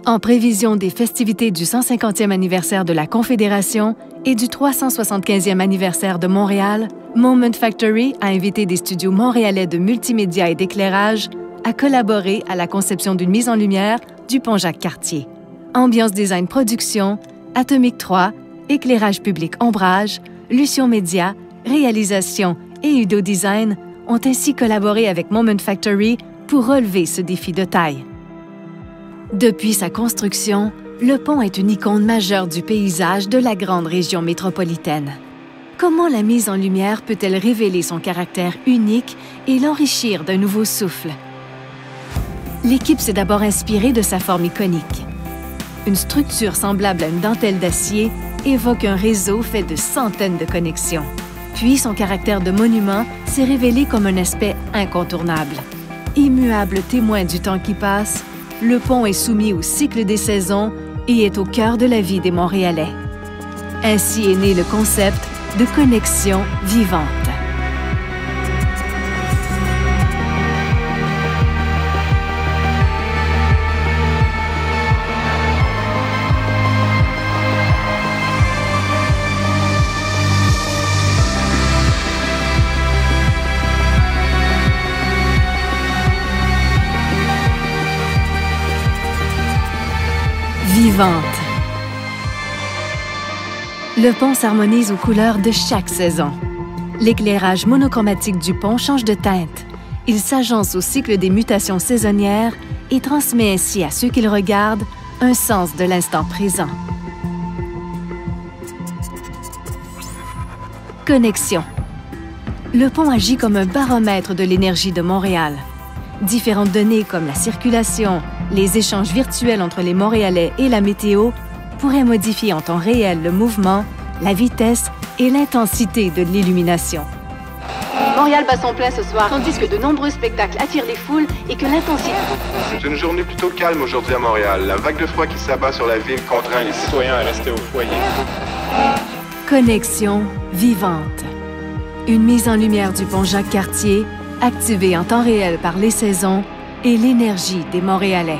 En prévision des festivités du 150e anniversaire de la Confédération et du 375e anniversaire de Montréal, Moment Factory a invité des studios montréalais de multimédia et d'éclairage à collaborer à la conception d'une mise en lumière du pont Jacques-Cartier. Ambiance Design Production, Atomic 3, Éclairage public Ombrage, Lucion Média, Réalisation et Udo Design ont ainsi collaboré avec Moment Factory pour relever ce défi de taille. Depuis sa construction, le pont est une icône majeure du paysage de la grande région métropolitaine. Comment la mise en lumière peut-elle révéler son caractère unique et l'enrichir d'un nouveau souffle? L'équipe s'est d'abord inspirée de sa forme iconique. Une structure semblable à une dentelle d'acier évoque un réseau fait de centaines de connexions. Puis son caractère de monument s'est révélé comme un aspect incontournable. Immuable témoin du temps qui passe, le pont est soumis au cycle des saisons et est au cœur de la vie des Montréalais. Ainsi est né le concept de connexion vivante. Vivante. Le pont s'harmonise aux couleurs de chaque saison. L'éclairage monochromatique du pont change de teinte. Il s'agence au cycle des mutations saisonnières et transmet ainsi à ceux qui le regardent un sens de l'instant présent. Connexion. Le pont agit comme un baromètre de l'énergie de Montréal. Différentes données comme la circulation, les échanges virtuels entre les Montréalais et la météo pourraient modifier en temps réel le mouvement, la vitesse et l'intensité de l'illumination. Montréal bat son plein ce soir, tandis que de nombreux spectacles attirent les foules et que l'intensité... C'est une journée plutôt calme aujourd'hui à Montréal. La vague de froid qui s'abat sur la ville contraint les citoyens à rester au foyer. Connexion vivante. Une mise en lumière du pont Jacques-Cartier, activée en temps réel par les saisons et l'énergie des Montréalais.